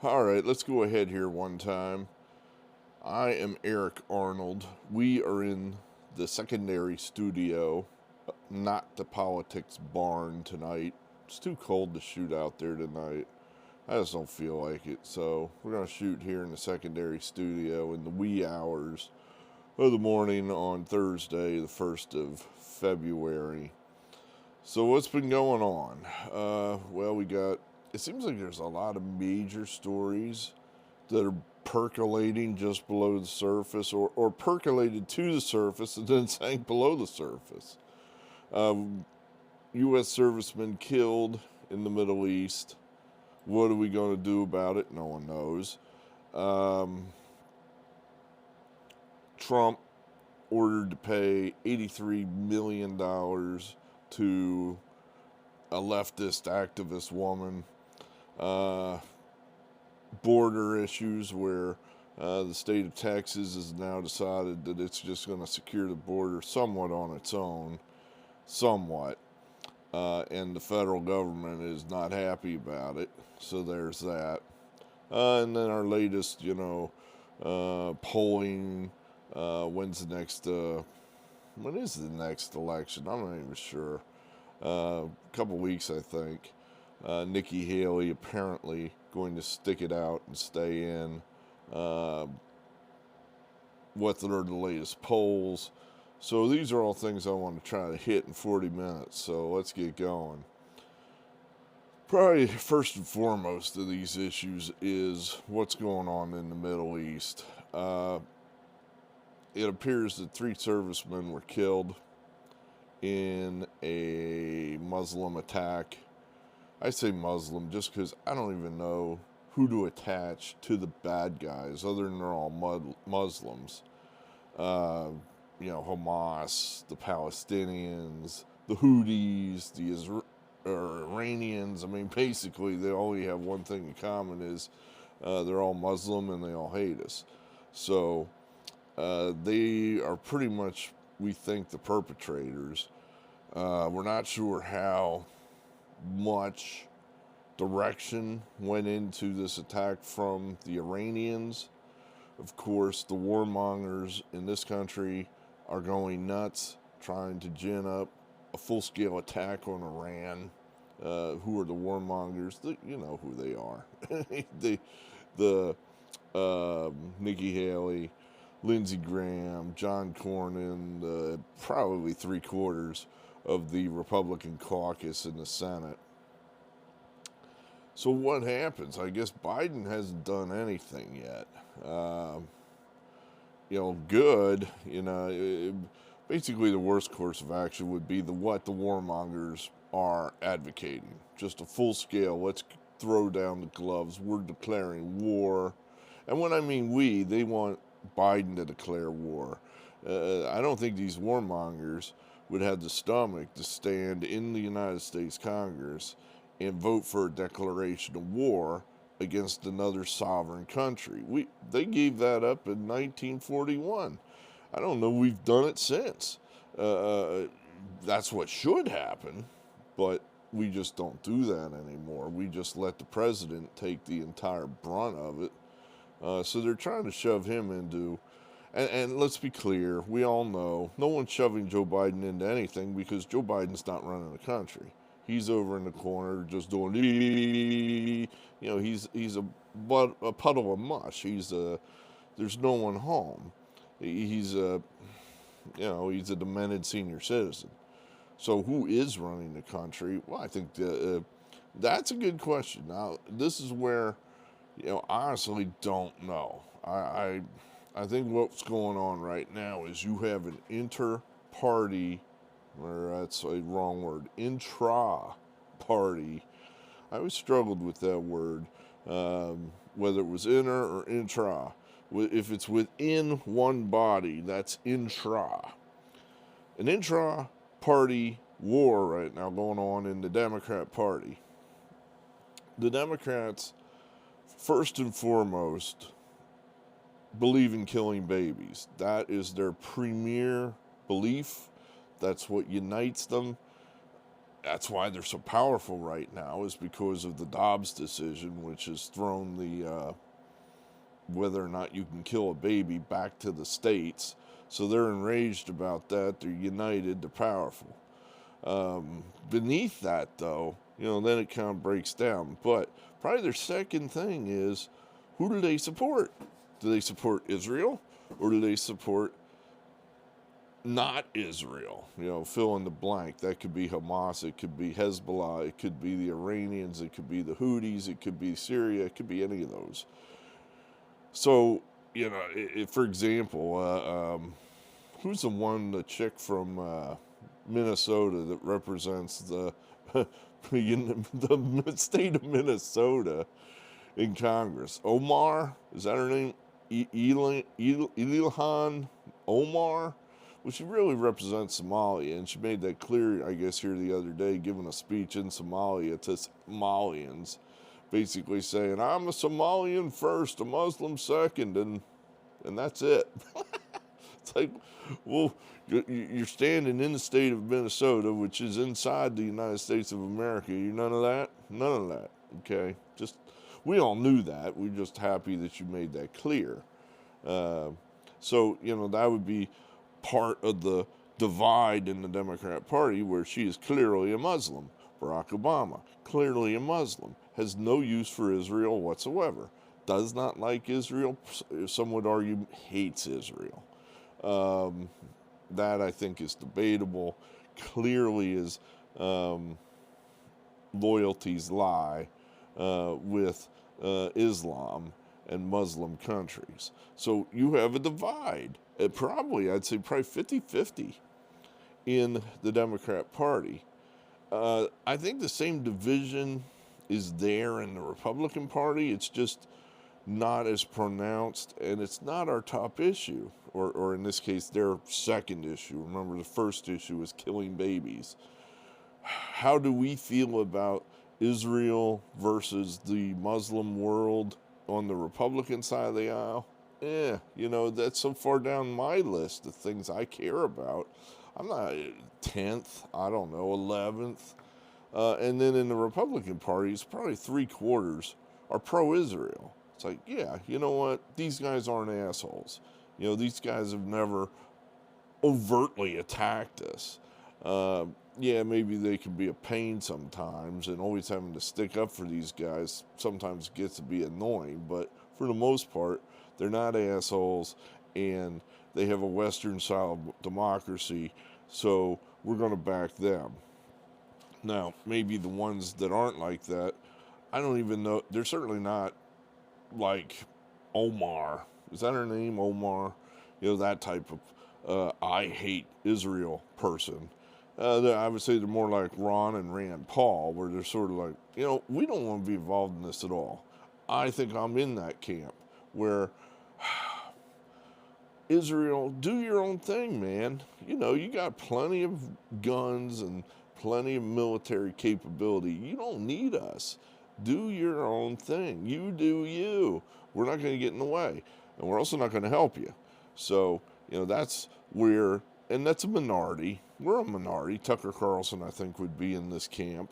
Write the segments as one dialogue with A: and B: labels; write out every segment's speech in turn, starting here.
A: All right, let's go ahead here one time. I am Eric Arnold. We are in the secondary studio, not the politics barn tonight. It's too cold to shoot out there tonight. I just don't feel like it. So we're going to shoot here in the secondary studio in the wee hours of the morning on Thursday, the 1st of February. So what's been going on? It seems like there's a lot of major stories that are percolating just below the surface or percolated to the surface and then sank below the surface. U.S. servicemen killed in the Middle East. What are we going to do about it? No one knows. Trump ordered to pay $83 million to a leftist activist woman. Border issues where the state of Texas has now decided that it's just going to secure the border somewhat on its own, somewhat. And the federal government is not happy about it. So there's that. And then our latest, polling. When is the next election? I'm not even sure. A couple weeks, I think. Nikki Haley apparently going to stick it out and stay in. What are the latest polls? So these are all things I want to try to hit in 40 minutes. So let's get going. Probably first and foremost of these issues is what's going on in the Middle East. It appears that 3 servicemen were killed in a Muslim attack. I say Muslim just because I don't even know who to attach to the bad guys other than they're all Muslims. Hamas, the Palestinians, the Houthis, the Iranians. I mean, basically, they only have one thing in common is they're all Muslim and they all hate us. So they are pretty much, we think, the perpetrators. We're not sure how much direction went into this attack from the Iranians. Of course, the warmongers in this country are going nuts, trying to gin up a full-scale attack on Iran. Who are the warmongers? You know who they are. Nikki Haley, Lindsey Graham, John Cornyn, probably 3/4 of the Republican caucus in the Senate. So what happens? I guess Biden hasn't done anything yet. Good. Basically the worst course of action would be what the warmongers are advocating. Just a full scale, let's throw down the gloves. We're declaring war. And when I mean we, they want Biden to declare war. I don't think these warmongers would have the stomach to stand in the United States Congress and vote for a declaration of war against another sovereign country. They gave that up in 1941. I don't know we've done it since. That's what should happen, but we just don't do that anymore. We just let the president take the entire brunt of it. So they're trying to shove him into, and let's be clear, we all know no one's shoving Joe Biden into anything because Joe Biden's not running the country. He's over in the corner just doing, he's a puddle of mush. There's no one home. He's a demented senior citizen. So who is running the country? Well, I think that's a good question. Now, this is where, honestly don't know. I think what's going on right now is you have an inter-party, or that's a wrong word, intra-party. I always struggled with that word, whether it was inter or intra. If it's within one body, that's intra. An intra-party war right now going on in the Democrat Party. The Democrats, first and foremost, believe in killing babies. That is their premier belief. That's what unites them. that's why they're so powerful right now, is because of the Dobbs decision, which has thrown the whether or not you can kill a baby back to the states. So they're enraged about that. They're united. They're powerful. Beneath that, though, then it kind of breaks down. But probably their second thing is, who do they support? Do they support Israel, or do they support not Israel? Fill in the blank. That could be Hamas, it could be Hezbollah, it could be the Iranians, it could be the Houthis, it could be Syria, it could be any of those. So, for example, who's the chick from Minnesota that represents the the state of Minnesota in Congress? Omar, is that her name? Ilhan Omar? Well, she really represents Somalia, and she made that clear, I guess, here the other day, giving a speech in Somalia to Somalians, basically saying, I'm a Somalian first, a Muslim second, and that's it. It's like, well, you're standing in the state of Minnesota, which is inside the United States of America. You're none of that? None of that, okay? We all knew that. We're just happy that you made that clear. So, that would be part of the divide in the Democrat Party, where she is clearly a Muslim. Barack Obama, clearly a Muslim, has no use for Israel whatsoever, does not like Israel, some would argue hates Israel. That, I think, is debatable. Clearly his loyalties lie with Islam and Muslim countries. So you have a divide. I'd say 50-50 in the Democrat Party. I think the same division is there in the Republican Party. It's just not as pronounced, and it's not our top issue, or in this case, their second issue. Remember, the first issue was killing babies. How do we feel about Israel versus the Muslim world on the Republican side of the aisle? That's so far down my list of things I care about. I'm not 10th, 11th. And then in the Republican Party, it's probably 3/4 are pro-Israel. It's like, yeah, you know what? These guys aren't assholes. These guys have never overtly attacked us. Yeah, maybe they can be a pain sometimes, and always having to stick up for these guys sometimes gets to be annoying, but for the most part, they're not assholes, and they have a Western-style democracy, so we're going to back them. Now, maybe the ones that aren't like that, I don't even know. They're certainly not like Omar. Is that her name, Omar? That type of I hate Israel person. I would say they're more like Ron and Rand Paul, where they're sort of like, we don't want to be involved in this at all. I think I'm in that camp where Israel, do your own thing, man. You got plenty of guns and plenty of military capability. You don't need us. Do your own thing. You do you. We're not going to get in the way. And we're also not going to help you. So, that's where, and that's a minority. We're a minority. Tucker Carlson, I think, would be in this camp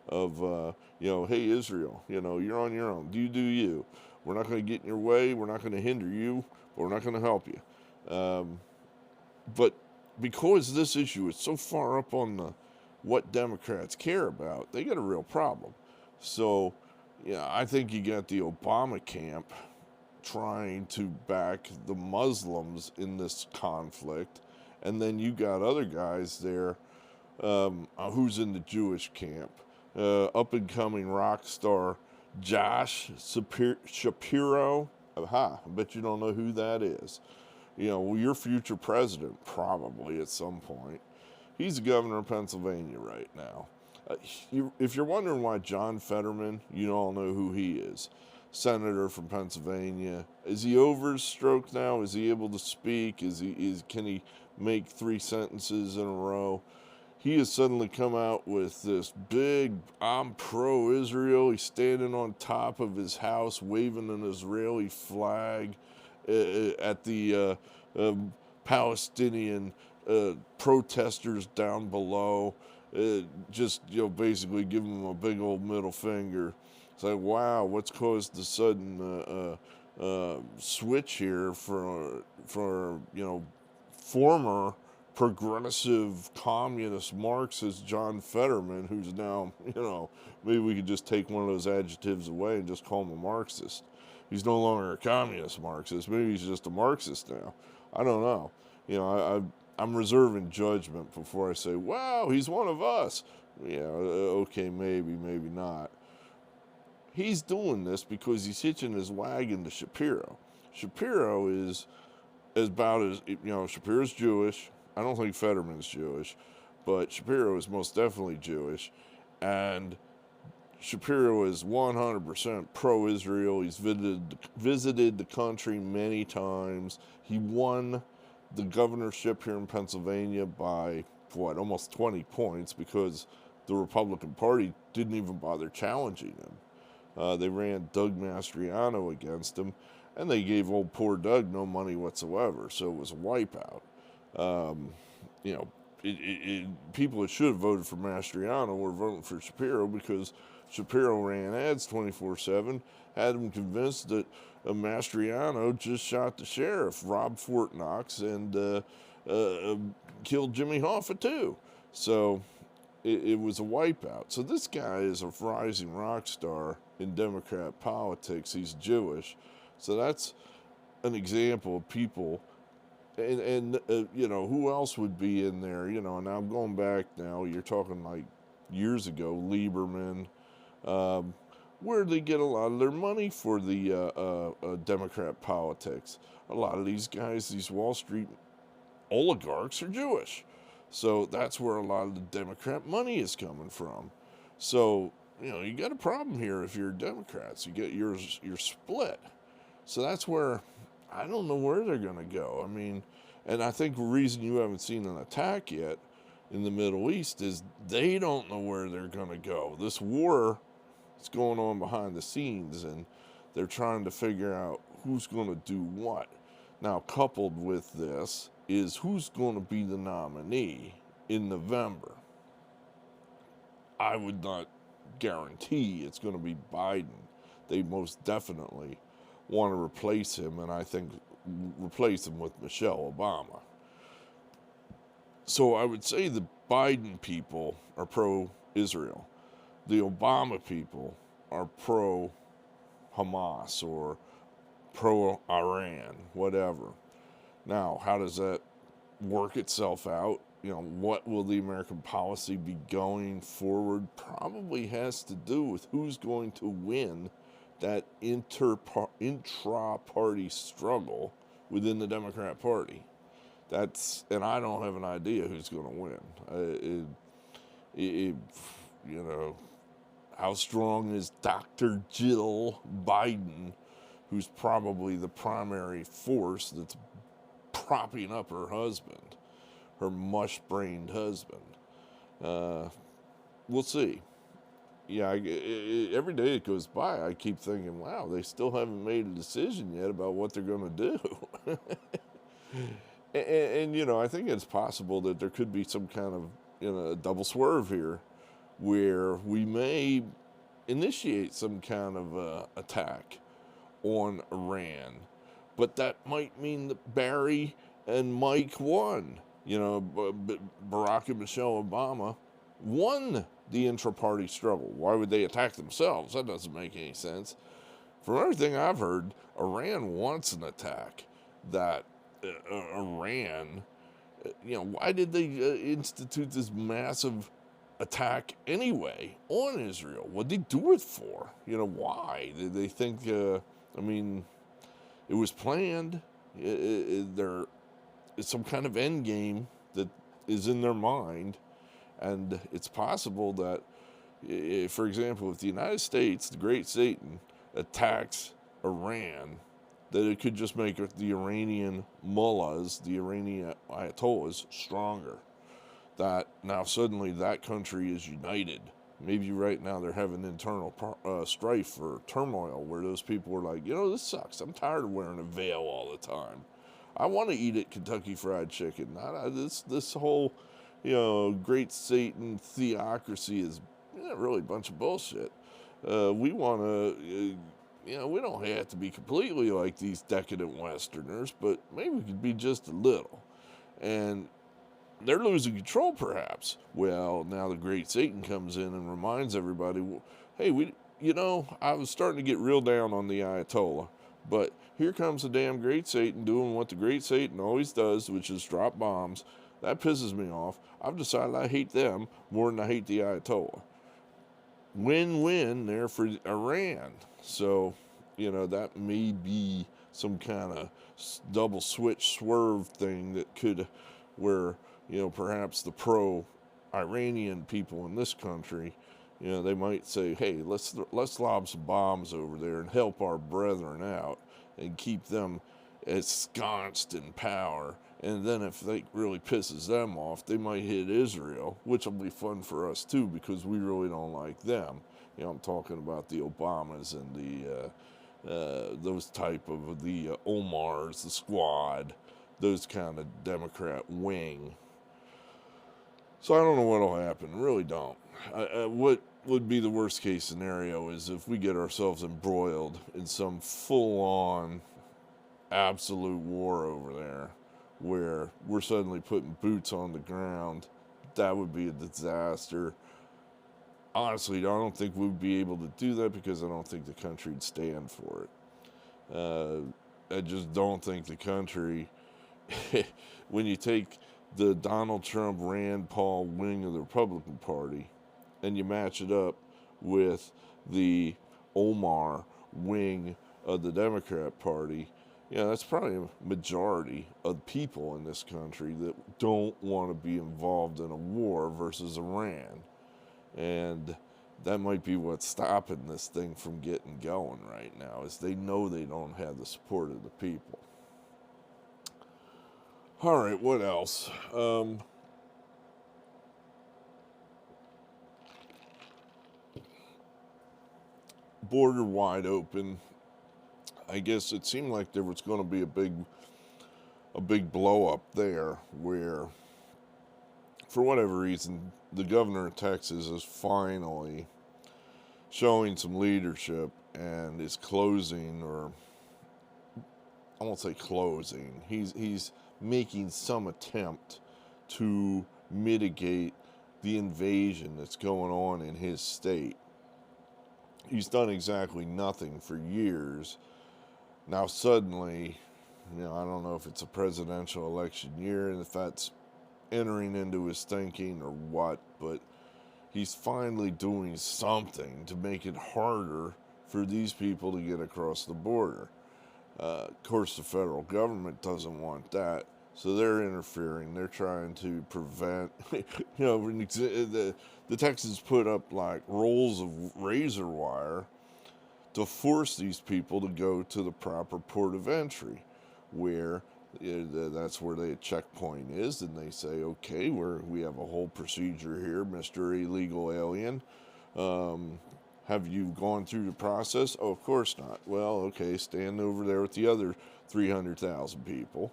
A: of, hey, Israel, you're on your own. Do you. We're not going to get in your way. We're not going to hinder you. But we're not going to help you. But because this issue is so far up on what Democrats care about, they got a real problem. So, I think you got the Obama camp trying to back the Muslims in this conflict, and then you got other guys there who's in the Jewish camp. Up-and-coming rock star Josh Shapiro. I bet you don't know who that is. Your future president, probably at some point. He's the governor of Pennsylvania right now. If you're wondering why John Fetterman, you all know who he is. Senator from Pennsylvania. Is he over his stroke now? Is he able to speak? Can he make 3 sentences in a row? He has suddenly come out with this big, I'm pro-Israel. He's standing on top of his house waving an Israeli flag at the Palestinian protesters down below. just, basically give him a big old middle finger. It's like, wow, what's caused the sudden switch here for former progressive communist Marxist John Fetterman, who's now, maybe we could just take one of those adjectives away and just call him a Marxist. He's no longer a communist Marxist. Maybe he's just a Marxist now. I don't know. I'm reserving judgment before I say, wow, he's one of us. Yeah, okay, maybe not. He's doing this because he's hitching his wagon to Shapiro. Shapiro is about as, Shapiro's Jewish. I don't think Fetterman's Jewish, but Shapiro is most definitely Jewish. And Shapiro is 100% pro-Israel. He's visited the country many times. He won the governorship here in Pennsylvania by, almost 20 points because the Republican Party didn't even bother challenging him. They ran Doug Mastriano against him, and they gave old poor Doug no money whatsoever, so it was a wipeout. People that should have voted for Mastriano were voting for Shapiro because Shapiro ran ads 24/7, had them convinced that Mastriano just shot the sheriff, robbed Fort Knox, and killed Jimmy Hoffa too. So it was a wipeout. So this guy is a rising rock star in Democrat politics. He's Jewish. So that's an example of people. And who else would be in there? And I'm going back now, you're talking like years ago, Lieberman. Where do they get a lot of their money for the Democrat politics? A lot of these guys, these Wall Street oligarchs, are Jewish. So that's where a lot of the Democrat money is coming from. So, you got a problem here if you're Democrats. You get you're split. So that's where I don't know where they're going to go. I mean, and I think the reason you haven't seen an attack yet in the Middle East is they don't know where they're going to go. This war is going on behind the scenes, and they're trying to figure out who's going to do what. Now, coupled with this is who's going to be the nominee in November. I would not guarantee it's going to be Biden. They most definitely want to replace him, and I think replace him with Michelle Obama. So I would say the Biden people are pro-Israel. The Obama people are pro-Hamas or pro-Iran, whatever. Now, how does that work itself out? What will the American policy be going forward? Probably has to do with who's going to win that intra-party struggle within the Democrat Party. And I don't have an idea who's going to win. How strong is Dr. Jill Biden, who's probably the primary force that's propping up her husband, her mush-brained husband? We'll see. Yeah, every day it goes by, I keep thinking, wow, they still haven't made a decision yet about what they're going to do. and I think it's possible that there could be some kind of, a double swerve here where we may initiate some kind of attack on Iran. But that might mean that Barry and Mike won. Barack and Michelle Obama won the intra-party struggle. Why would they attack themselves? That doesn't make any sense. From everything I've heard, Iran wants an attack. That Iran, why did they institute this massive attack anyway on Israel? What did they do it for? Why? Did they think, it was planned. There is some kind of end game that is in their mind. And it's possible that, for example, if the United States, the great Satan, attacks Iran, that it could just make the Iranian mullahs, the Iranian ayatollahs, stronger. That now suddenly that country is united. Maybe right now they're having internal strife or turmoil where those people are like, this sucks. I'm tired of wearing a veil all the time. I want to eat at Kentucky Fried Chicken. This whole great Satan theocracy is really a bunch of bullshit. We want to, we don't have to be completely like these decadent Westerners, but maybe we could be just a little. And they're losing control, perhaps. Well, now the great Satan comes in and reminds everybody, hey, I was starting to get real down on the Ayatollah, but here comes the damn great Satan doing what the great Satan always does, which is drop bombs. That pisses me off. I've decided I hate them more than I hate the Ayatollah. Win-win there for Iran. So, that may be some kind of double switch swerve thing that could, where, perhaps the pro-Iranian people in this country, they might say, hey, let's lob some bombs over there and help our brethren out and keep them ensconced in power. And then if it really pisses them off, they might hit Israel, which will be fun for us too, because we really don't like them. I'm talking about the Obamas and those type of the Omars, the Squad, those kind of Democrat wing. So I don't know what'll happen. Really don't. What would be the worst case scenario is if we get ourselves embroiled in some full-on absolute war over there, where we're suddenly putting boots on the ground. That would be a disaster. Honestly, I don't think we'd be able to do that because I don't think the country would stand for it. I just don't think the country, when you take the Donald Trump, Rand Paul wing of the Republican Party and you match it up with the Omar wing of the Democrat Party, that's probably a majority of people in this country that don't want to be involved in a war versus Iran. And that might be what's stopping this thing from getting going right now, is they know they don't have the support of the people. All right, what else? Border wide open. I guess it seemed like there was going to be a big blow up there, where, for whatever reason, the governor of Texas is finally showing some leadership and is closing, or I won't say closing. He's making some attempt to mitigate the invasion that's going on in his state. He's done exactly nothing for years. Now suddenly, I don't know if it's a presidential election year and if that's entering into his thinking or what, but he's finally doing something to make it harder for these people to get across the border. Of course, the federal government doesn't want that, so they're interfering. They're trying to prevent, the Texans put up like rolls of razor wire to force these people to go to the proper port of entry, where that's where the checkpoint is, and they say, okay, we have a whole procedure here, Mr. Illegal Alien. Have you gone through the process? Oh, of course not. Well, okay, stand over there with the other 300,000 people.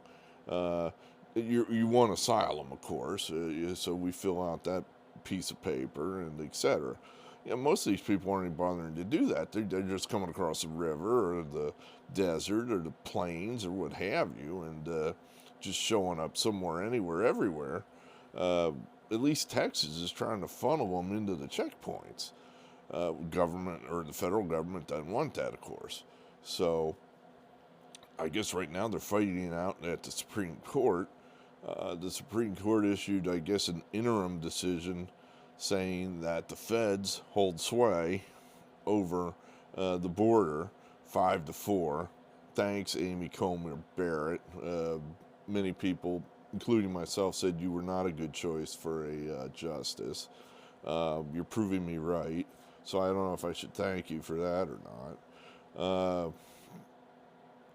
A: You want asylum, of course, so we fill out that piece of paper and etc. Most of these people aren't even bothering to do that. They're just coming across the river or the desert or the plains or what have you, and just showing up somewhere, anywhere, everywhere. At least Texas is trying to funnel them into the checkpoints. Government, or the federal government, doesn't want that, of course. So I guess right now they're fighting it out at the Supreme Court. The Supreme Court issued, I guess, an interim decision saying that the feds hold sway over the border 5-4. Thanks, Amy Coney Barrett. Many people, including myself, said you were not a good choice for a justice. You're proving me right. So I don't know if I should thank you for that or not.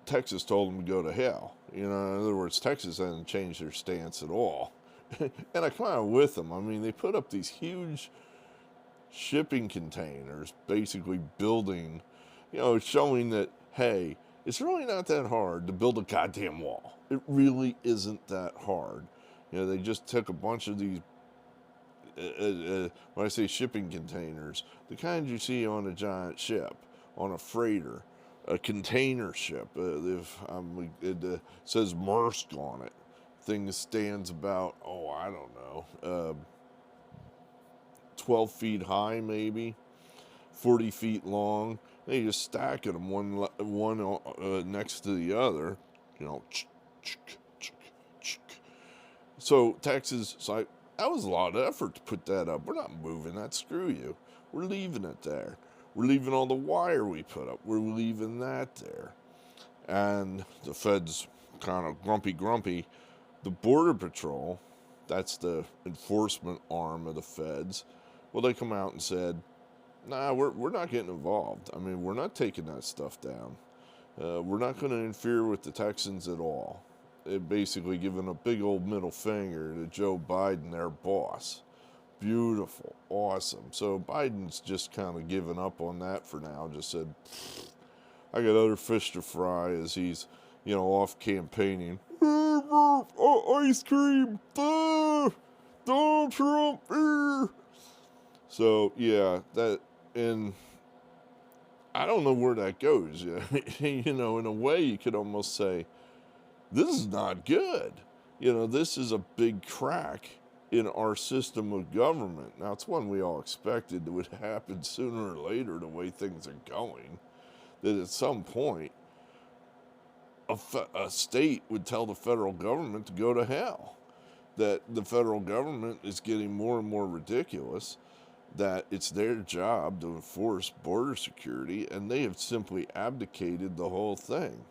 A: Texas told them to go to hell. In other words, Texas hasn't changed their stance at all. And I kind of with them. I mean, they put up these huge shipping containers, basically building, showing that, hey, it's really not that hard to build a goddamn wall. It really isn't that hard. They just took a bunch of these when I say shipping containers, the kind you see on a giant ship, on a freighter, a container ship. It says Maersk on it. Thing stands about, I don't know, 12 feet high maybe, 40 feet long. They just stack them one next to the other, you know. So Texas, it's like, that was a lot of effort to put that up. We're not moving that. Screw you. We're leaving it there. We're leaving all the wire we put up. We're leaving that there. And the feds kind of grumpy. The Border Patrol, that's the enforcement arm of the feds, well, they come out and said, nah, we're not getting involved. I mean, we're not taking that stuff down. We're not going to interfere with the Texans at all. It basically giving a big old middle finger to Joe Biden, their boss. Beautiful, awesome. So Biden's just kind of given up on that for now. Just said, I got other fish to fry as he's, off campaigning. Ice cream, Donald Trump. So yeah, and I don't know where that goes. In a way, you could almost say, this is not good. This is a big crack in our system of government. Now, it's one we all expected that would happen sooner or later, the way things are going, that at some point, a state would tell the federal government to go to hell, that the federal government is getting more and more ridiculous, that it's their job to enforce border security, and they have simply abdicated the whole thing.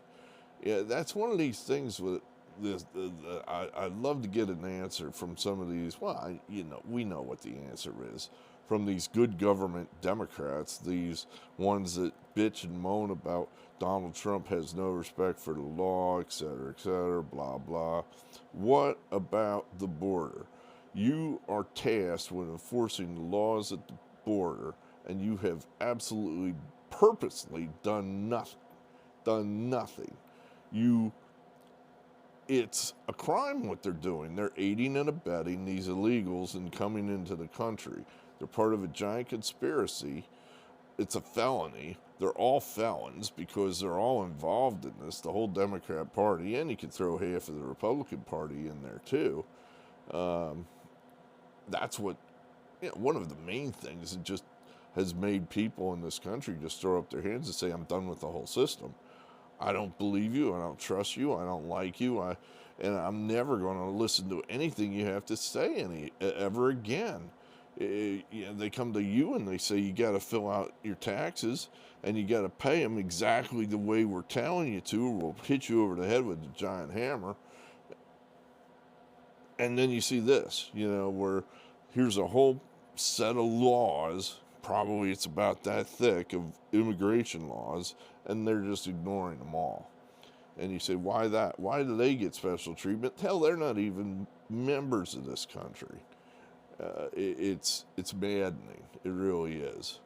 A: Yeah, that's one of these things with this. I'd love to get an answer from some of these. Well, we know what the answer is from these good government Democrats, these ones that bitch and moan about Donald Trump has no respect for the law, et cetera, blah, blah. What about the border? You are tasked with enforcing the laws at the border, and you have absolutely purposely done nothing. It's a crime what they're doing. They're aiding and abetting these illegals in coming into the country. They're part of a giant conspiracy. It's a felony. They're all felons because they're all involved in this, the whole Democrat Party, and you can throw half of the Republican Party in there too. That's what, one of the main things that just has made people in this country just throw up their hands and say, I'm done with the whole system. I don't believe you. I don't trust you. I don't like you. And I'm never going to listen to anything you have to say ever again. They come to you and they say you got to fill out your taxes and you got to pay them exactly the way we're telling you to, or we'll hit you over the head with a giant hammer. And then you see this, where here's a whole set of laws. Probably it's about that thick of immigration laws, and they're just ignoring them all. And you say, why that? Why do they get special treatment? Hell, they're not even members of this country. It's maddening. It really is.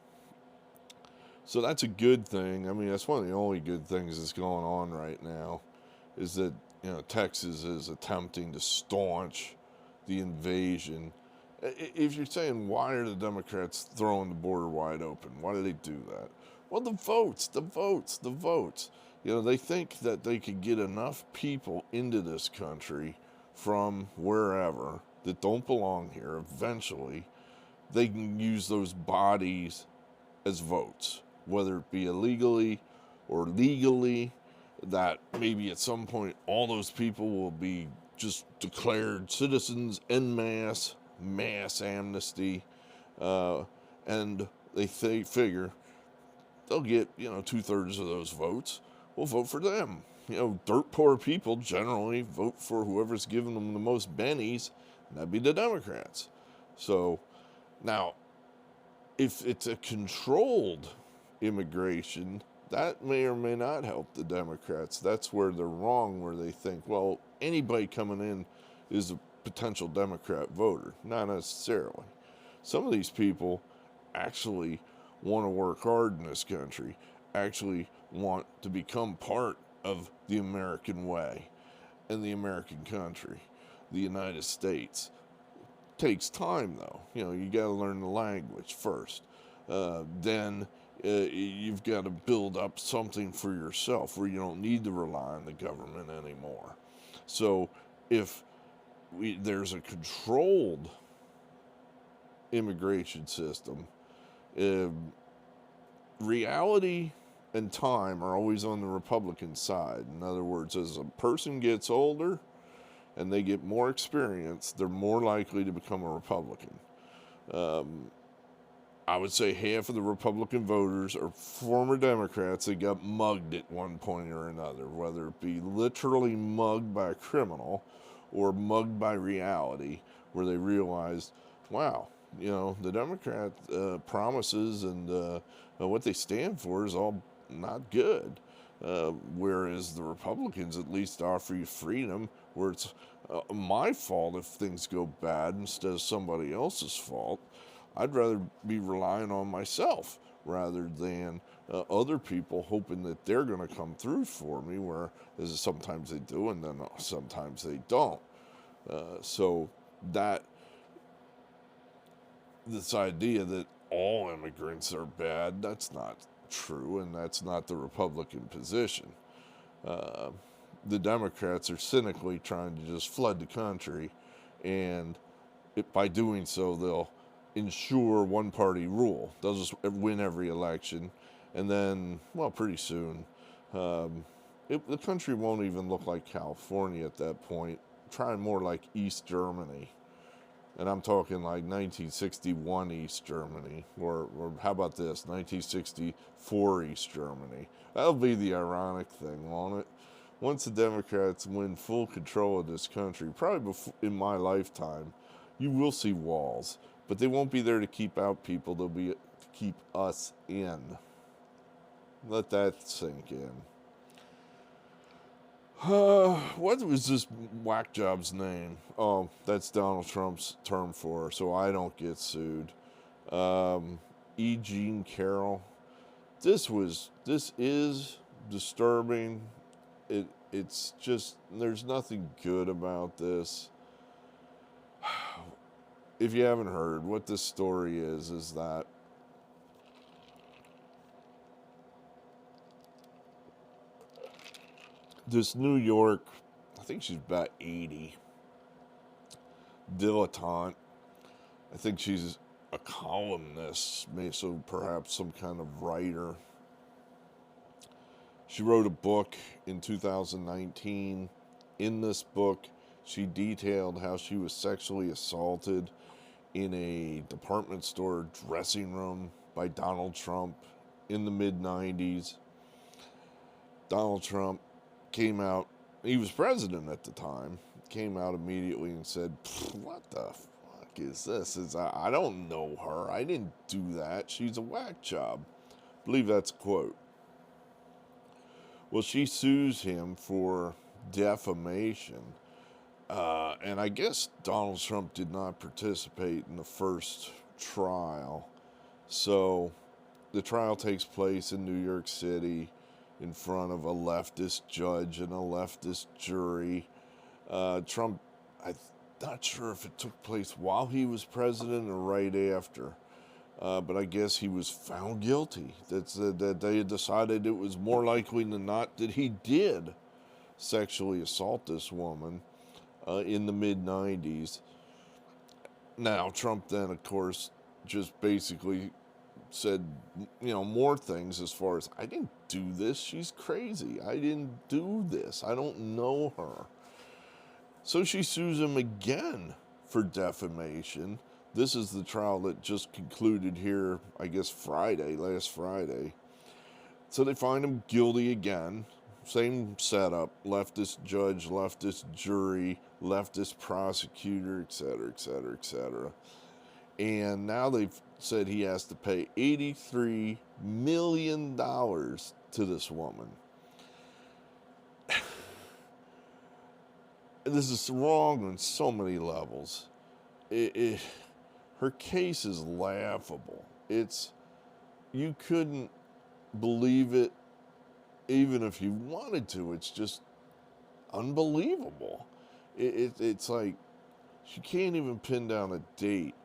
A: So that's a good thing. I mean, that's one of the only good things that's going on right now, is that Texas is attempting to staunch the invasion. If you're saying, why are the Democrats throwing the border wide open? Why do they do that? Well, the votes. They think that they could get enough people into this country from wherever that don't belong here. Eventually, they can use those bodies as votes, whether it be illegally or legally, that maybe at some point all those people will be just declared citizens en masse, mass amnesty, and they figure they'll get 2/3 of those votes. We'll vote for them. Dirt poor people generally vote for whoever's giving them the most bennies, and that'd be the Democrats. So now, if it's a controlled immigration, that may or may not help the Democrats. That's where they're wrong, where they think, well, anybody coming in is a potential Democrat voter. Not necessarily. Some of these people actually want to work hard in this country, actually want to become part of the American way and the American country, the United States. takes time, though. You know, you got to learn the language first. Then you've got to build up something for yourself where you don't need to rely on the government anymore. So if there's a controlled immigration system, uh, reality and time are always on the Republican side. In other words, as a person gets older and they get more experience, they're more likely to become a Republican. I would say half of the Republican voters are former Democrats that got mugged at one point or another, whether it be literally mugged by a criminal or mugged by reality, where they realized, wow, you know, the Democrat promises and what they stand for is all not good. Whereas the Republicans at least offer you freedom, where it's my fault if things go bad instead of somebody else's fault. I'd rather be relying on myself rather than other people hoping that they're going to come through for me, where sometimes they do and then sometimes they don't. So that this idea that all immigrants are bad, that's not true, and that's not the Republican position. The Democrats are cynically trying to just flood the country, and by doing so, they'll ensure one-party rule. They'll just win every election, and then, well, pretty soon, the country won't even look like California at that point. Try more like East Germany. And I'm talking like 1961 East Germany, or how about this, 1964 East Germany. That'll be the ironic thing, won't it? Once the Democrats win full control of this country, probably in my lifetime, you will see walls. But they won't be there to keep out people, they'll be to keep us in. Let that sink in. What was this whack job's name? Oh, that's Donald Trump's term for her, so I don't get sued. Jean Carroll. This is disturbing. It's just, there's nothing good about this. If you haven't heard, what this story is that this New York, I think she's about 80, dilettante. I think she's a columnist, so perhaps some kind of writer. She wrote a book in 2019. In this book, she detailed how she was sexually assaulted in a department store dressing room by Donald Trump in the mid-90s. Donald Trump came out, he was president at the time, came out immediately and said, what the fuck is this? I don't know her. I didn't do that. She's a whack job. I believe that's a quote. Well, she sues him for defamation. And I guess Donald Trump did not participate in the first trial. So the trial takes place in New York City in front of a leftist judge and a leftist jury. Trump, I'm not sure if it took place while he was president or right after. But I guess he was found guilty. That they had decided it was more likely than not that he did sexually assault this woman in the mid-90s. Now, Trump then, of course, just basically said, more things as far as, I didn't do this, she's crazy. I didn't do this. I don't know her. So she sues him again for defamation. This is the trial that just concluded here, I guess last Friday. So they find him guilty again. Same setup, leftist judge, leftist jury, leftist prosecutor, etc., etc., etc. And now they've said he has to pay $83 million to this woman. This is wrong on so many levels. Her case is laughable. You couldn't believe it even if you wanted to. It's just unbelievable. It's like She can't even pin down a date.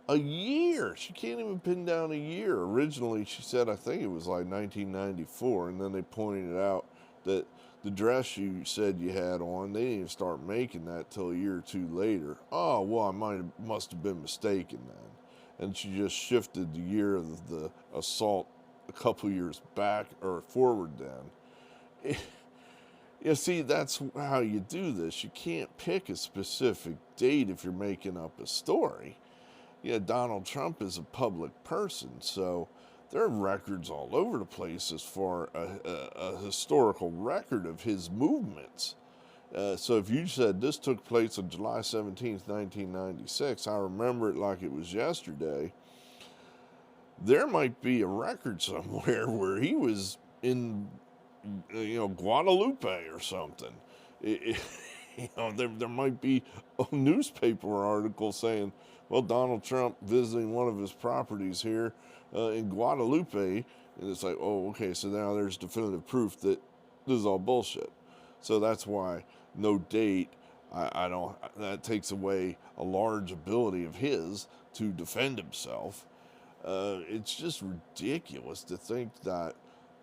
A: A year. She can't even pin down a year. Originally, she said, I think it was like 1994, and then they pointed out that the dress you said you had on, they didn't even start making that till a year or two later. Oh, well, must have been mistaken then. And she just shifted the year of the assault a couple years back or forward then. You see, that's how you do this. You can't pick a specific date if you're making up a story. Yeah, Donald Trump is a public person, so there are records all over the place as far a historical record of his movements. So if you said this took place on July 17th, 1996, I remember it like it was yesterday, there might be a record somewhere where he was in, Guadalupe or something. There might be a newspaper article saying, well, Donald Trump visiting one of his properties here in Guadalupe, and it's like, oh, okay, so now there's definitive proof that this is all bullshit. So that's why no date. I don't. That takes away a large ability of his to defend himself. It's just ridiculous to think that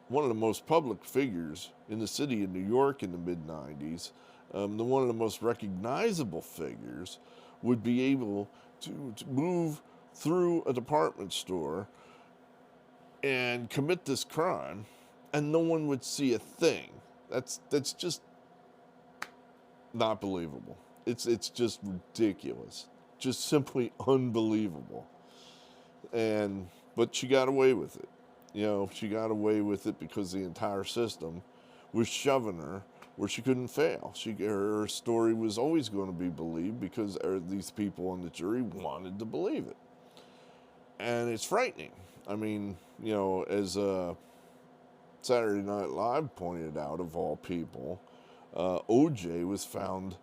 A: one of the most public figures in the city of New York in the mid-90s, one of the most recognizable figures, would be able to move through a department store and commit this crime, and no one would see a thing. That's just not believable. It's just ridiculous. Just simply unbelievable. But she got away with it. She got away with it because the entire system was shoving her where she couldn't fail. Her story was always going to be believed because these people on the jury wanted to believe it. And it's frightening. I mean, as Saturday Night Live pointed out, of all people, OJ was found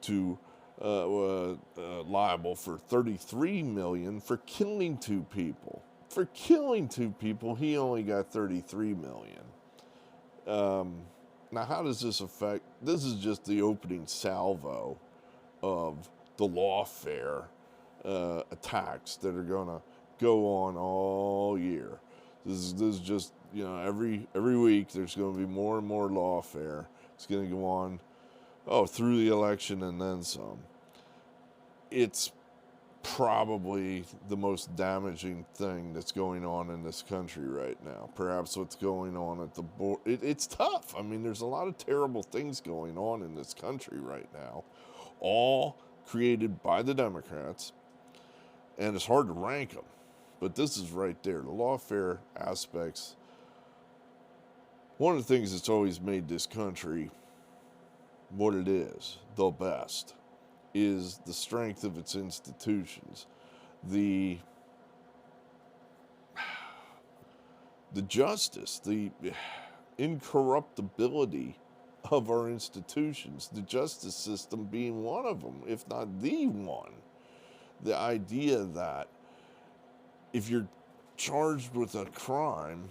A: to liable for $33 million for killing two people. For killing two people, he only got $33 million. Now, how does this affect? This is just the opening salvo of the Lawfare attacks that are going to go on all year. This is just, every week there's going to be more and more Lawfare. It's going to go on, through the election and then some. It's probably the most damaging thing that's going on in this country right now. Perhaps what's going on at the board. It's tough. I mean, there's a lot of terrible things going on in this country right now, all created by the Democrats, and it's hard to rank them. But this is right there. The lawfare aspects. One of the things that's always made this country what it is, the best, is the strength of its institutions, the justice, the incorruptibility of our institutions, the justice system being one of them, if not the one. The idea that if you're charged with a crime,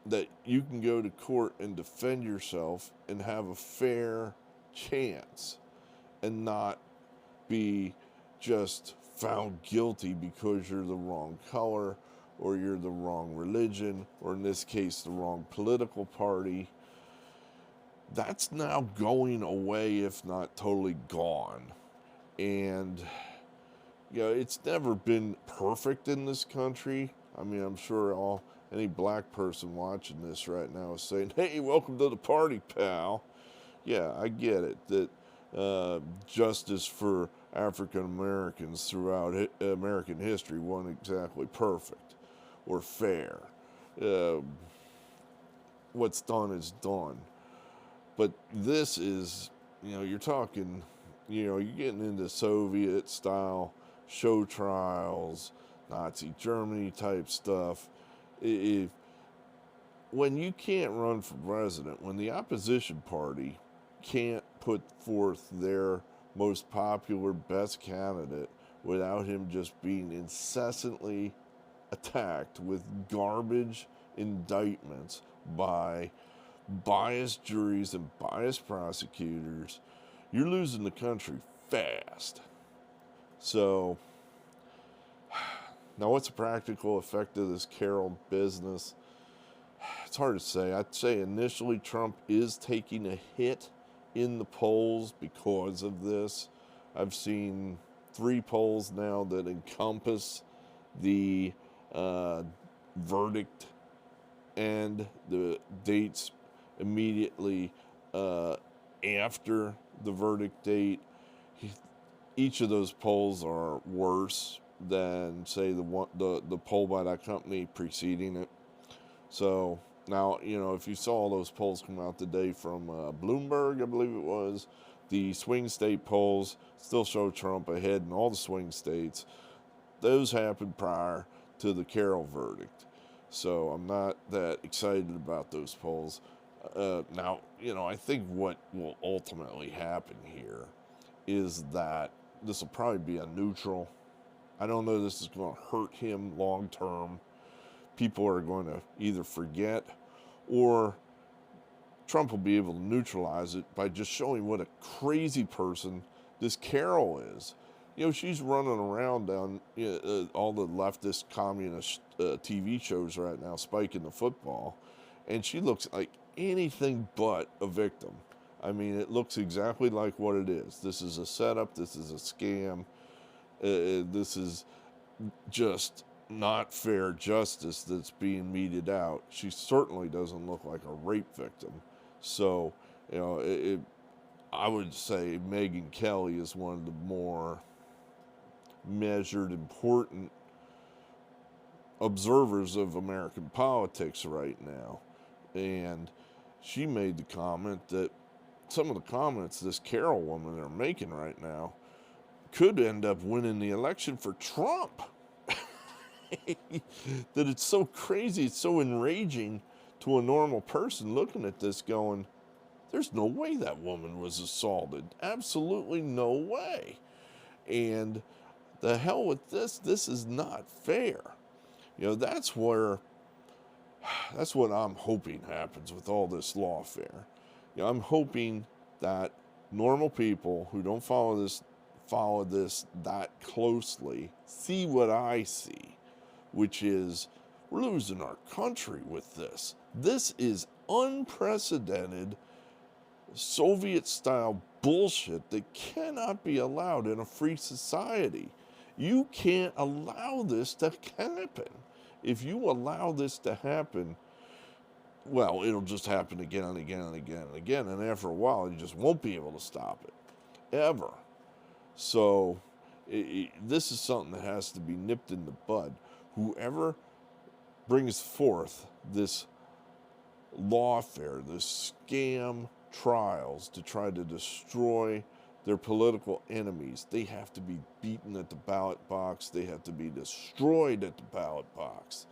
A: that you can go to court and defend yourself and have a fair chance and not be just found guilty because you're the wrong color or you're the wrong religion, or in this case, the wrong political party. That's now going away, if not totally gone. And, it's never been perfect in this country. I mean, I'm sure any black person watching this right now is saying, hey, welcome to the party, pal. Yeah, I get it, that justice for African Americans throughout American history wasn't exactly perfect or fair. What's done is done. But this is, you're talking, you're getting into Soviet-style show trials, Nazi Germany type stuff. When you can't run for president, when the opposition party can't put forth their most popular, best candidate without him just being incessantly attacked with garbage indictments by biased juries and biased prosecutors, you're losing the country fast. So, now what's the practical effect of this Carroll business? It's hard to say. I'd say initially Trump is taking a hit in the polls because of this. I've seen 3 polls now that encompass the verdict and the dates immediately after the verdict date. Each of those polls are worse than, say, the poll by that company preceding it. So now, if you saw all those polls come out today from Bloomberg, I believe it was, the swing state polls still show Trump ahead in all the swing states. Those happened prior to the Carroll verdict. So I'm not that excited about those polls. Now, I think what will ultimately happen here is that this will probably be a neutral. I don't know this is going to hurt him long term. People are going to either forget, or Trump will be able to neutralize it by just showing what a crazy person this Carroll is. She's running around on all the leftist communist TV shows right now, spiking the football, and she looks like anything but a victim. I mean, it looks exactly like what it is. This is a setup. This is a scam. This is just not fair justice that's being meted out. She certainly doesn't look like a rape victim. So, I would say Megyn Kelly is one of the more measured, important observers of American politics right now. And she made the comment that some of the comments this Carroll woman are making right now could end up winning the election for Trump. That it's so crazy, it's so enraging to a normal person looking at this going, there's no way that woman was assaulted. Absolutely no way. And the hell with this. This is not fair. That's what I'm hoping happens with all this lawfare. I'm hoping that normal people who don't follow this that closely see what I see, which is we're losing our country with this. This is unprecedented Soviet-style bullshit that cannot be allowed in a free society. You can't allow this to happen. If you allow this to happen, well, it'll just happen again and again and again and again, and after a while, you just won't be able to stop it, ever. So, this is something that has to be nipped in the bud. Whoever brings forth this lawfare, this scam trials to try to destroy their political enemies, they have to be beaten at the ballot box. They have to be destroyed at the ballot box.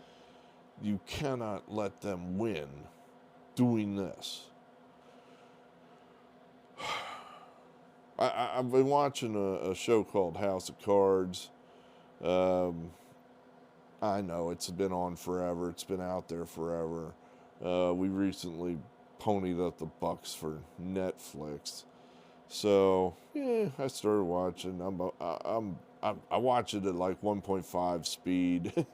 A: You cannot let them win doing this. I've been watching a show called House of Cards. I know it's been on forever. It's been out there forever. We recently ponied up the bucks for Netflix. So, I started watching. I watch it at like 1.5 speed.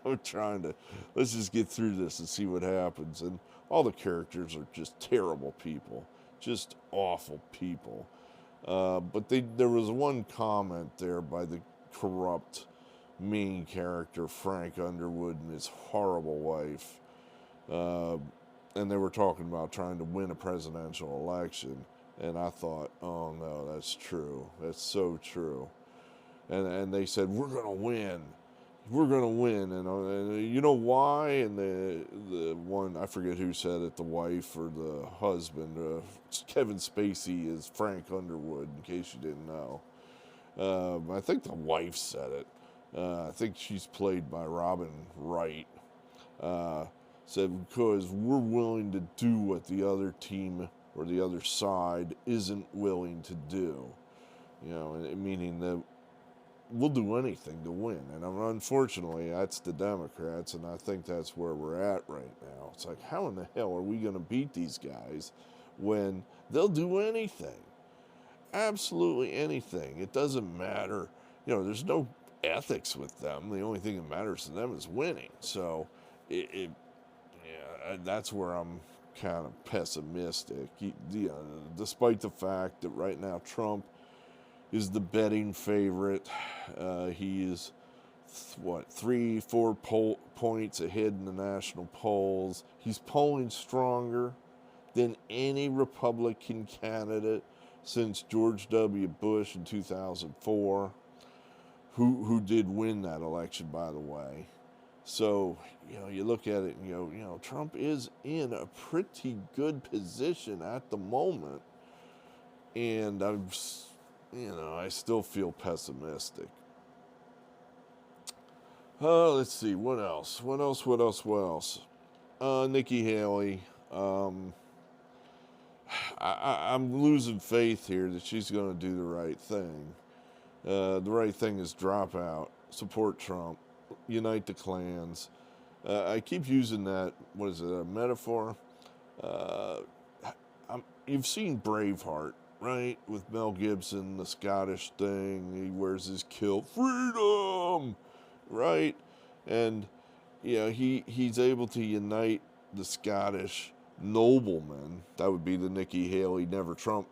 A: I'm trying to, let's just get through this and see what happens. And all the characters are just terrible people, just awful people. But there was one comment there by the corrupt main character, Frank Underwood, and his horrible wife. And they were talking about trying to win a presidential election. And I thought, oh no, that's true. That's so true. And they said, we're going to win. We're going to win. And you know why? And the one, I forget who said it, the wife or the husband. Kevin Spacey is Frank Underwood, in case you didn't know. I think the wife said it. I think she's played by Robin Wright. Said, because we're willing to do what the other team or the other side isn't willing to do. Meaning that we'll do anything to win. And unfortunately, that's the Democrats, and I think that's where we're at right now. It's like, how in the hell are we going to beat these guys when they'll do anything? Absolutely anything. It doesn't matter. there's no ethics with them. The only thing that matters to them is winning. So, that's where I'm kind of pessimistic. Despite the fact that right now Trump is the betting favorite, he is 3-4 points ahead in the national polls. He's polling stronger than any Republican candidate since George W. Bush in 2004, who did win that election, by the way. So, you look at it and go, Trump is in a pretty good position at the moment. And I still feel pessimistic. Let's see, what else? Nikki Haley. I'm losing faith here that she's going to do the right thing. The right thing is drop out, support Trump, unite the clans. I keep using that, a metaphor? You've seen Braveheart, right? With Mel Gibson, the Scottish thing. He wears his kilt, freedom, right? And, he's able to unite the Scottish noblemen. That would be the Nikki Haley, Never Trump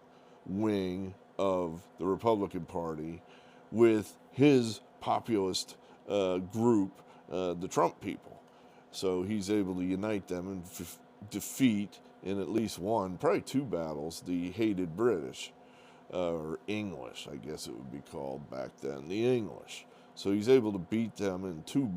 A: wing of the Republican Party, with his populist group, the Trump people. So he's able to unite them and defeat, in at least one, probably two battles, the hated British, or English, I guess it would be called back then, the English. So he's able to beat them in two,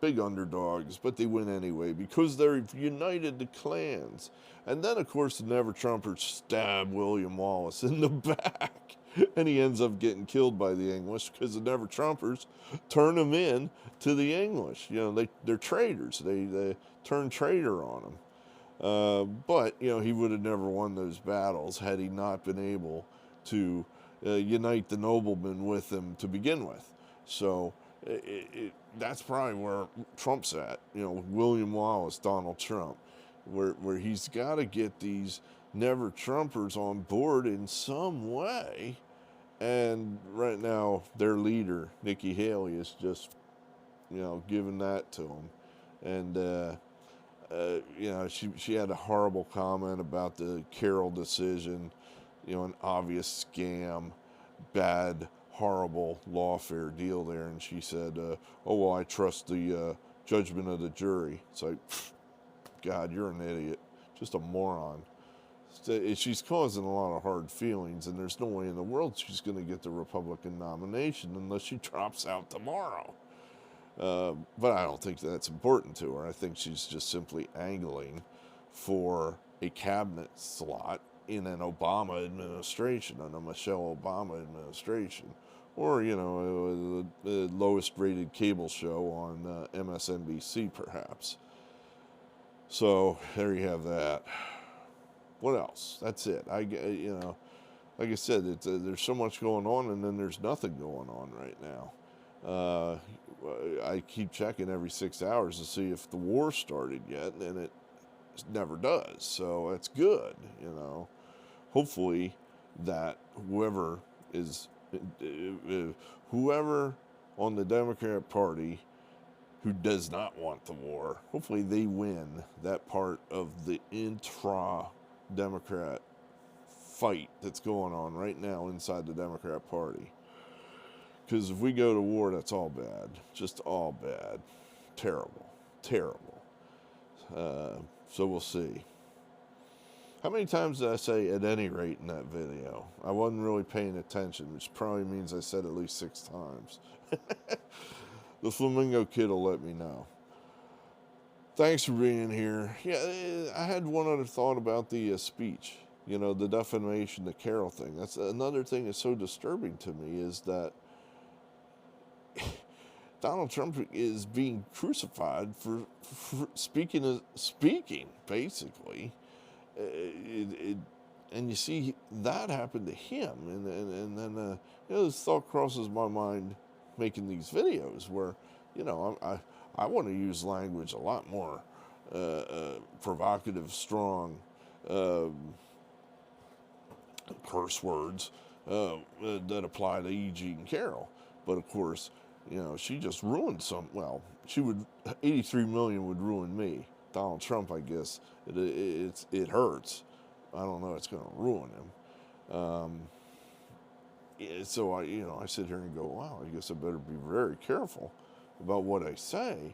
A: big underdogs, but they win anyway because they've united the clans. And then, of course, the Never Trumpers stab William Wallace in the back, and he ends up getting killed by the English because the Never Trumpers turn him in to the English. They're traitors. They turn traitor on him. But he would have never won those battles had he not been able to unite the noblemen with him to begin with. So that's probably where Trump's at. William Wallace, Donald Trump, where he's got to get these Never Trumpers on board in some way. And right now, their leader, Nikki Haley, is just, giving that to him. And, she had a horrible comment about the Carroll decision, an obvious scam, bad, horrible lawfare deal there. And she said, I trust the judgment of the jury. It's like, God, you're an idiot. Just a moron. She's causing a lot of hard feelings, and there's no way in the world she's going to get the Republican nomination unless she drops out tomorrow. But I don't think that's important to her. I think she's just simply angling for a cabinet slot in an Obama administration, in a Michelle Obama administration, or, the lowest rated cable show on MSNBC, perhaps. So there you have that. What else? That's it. Like I said, there's so much going on, and then there's nothing going on right now. I keep checking every 6 hours to see if the war started yet, and it never does. So that's good, Hopefully that whoever on the Democrat Party who does not want the war, hopefully they win that part of the intra-Democrat fight that's going on right now inside the Democrat Party. Because if we go to war, that's all bad. Just all bad. Terrible. Terrible. So we'll see. How many times did I say at any rate in that video? I wasn't really paying attention, which probably means I said at least 6 times. The Flamingo Kid will let me know. Thanks for being here. Yeah, I had one other thought about the speech. The defamation, the Carroll thing. That's another thing that's so disturbing to me, is that Donald Trump is being crucified for speaking, basically. And you see that happen to him, and then this thought crosses my mind making these videos where I want to use language a lot more provocative, strong, curse words that apply to E.G. and Carroll.
B: But of course, she just ruined well, 83 million would ruin me. Donald Trump, I guess, it hurts. I don't know, it's going to ruin him. So I sit here and go, wow, I guess I better be very careful about what I say.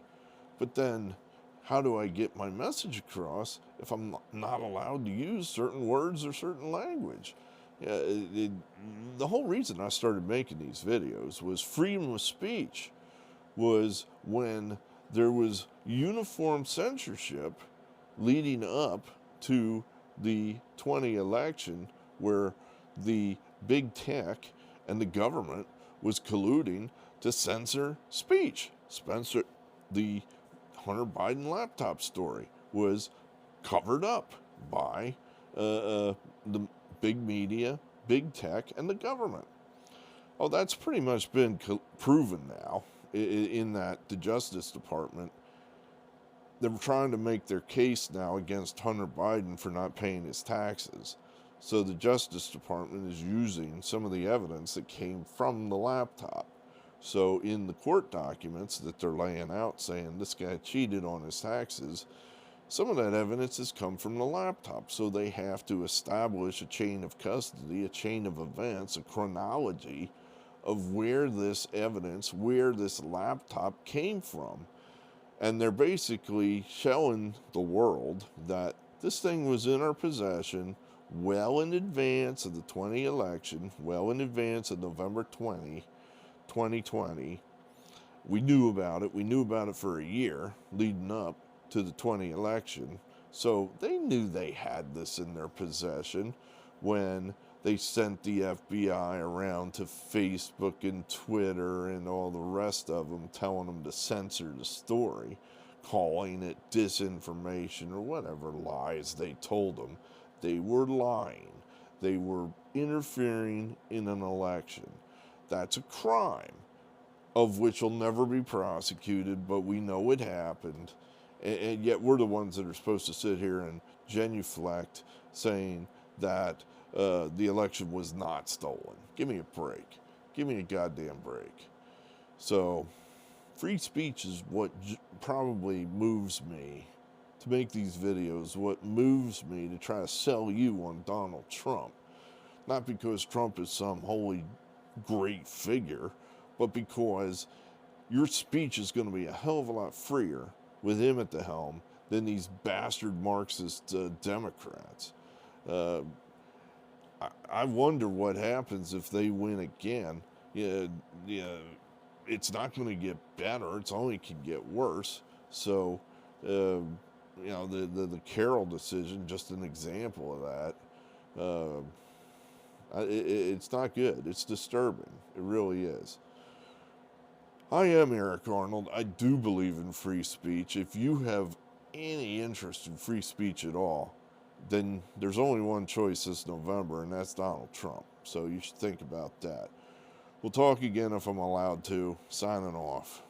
B: But then, how do I get my message across if I'm not allowed to use certain words or certain language? The whole reason I started making these videos was freedom of speech was when there was uniform censorship leading up to the 20 election where the big tech and the government was colluding to censor speech. The Hunter Biden laptop story was covered up by the big media, big tech, and the government. Oh, that's pretty much been proven now in that the Justice Department, they're trying to make their case now against Hunter Biden for not paying his taxes. So the Justice Department is using some of the evidence that came from the laptop. So in the court documents that they're laying out saying this guy cheated on his taxes, some of that evidence has come from the laptop. So they have to establish a chain of custody, a chain of events, a chronology of where this evidence, where this laptop came from. And they're basically showing the world that this thing was in our possession well in advance of the 20 election, well in advance of November 2020. We knew about it. We knew about it for a year leading up to the 20 election. So they knew they had this in their possession when they sent the FBI around to Facebook and Twitter and all the rest of them, telling them to censor the story, calling it disinformation or whatever lies they told them. They were lying. They were interfering in an election. That's a crime of which will never be prosecuted, but we know it happened. And yet we're the ones that are supposed to sit here and genuflect saying that the election was not stolen. Give me a break. Give me a goddamn break. So free speech is what probably moves me to make these videos, what moves me to try to sell you on Donald Trump. Not because Trump is some holy great figure, but because your speech is going to be a hell of a lot freer with him at the helm than these bastard Marxist Democrats. I wonder what happens if they win again. It's not going to get better. It's only can get worse. So, the Carroll decision, just an example of that. It's not good. It's disturbing. It really is. I am Eric Arnold. I do believe in free speech. If you have any interest in free speech at all, then there's only one choice this November, and that's Donald Trump. So you should think about that. We'll talk again if I'm allowed to. Signing off.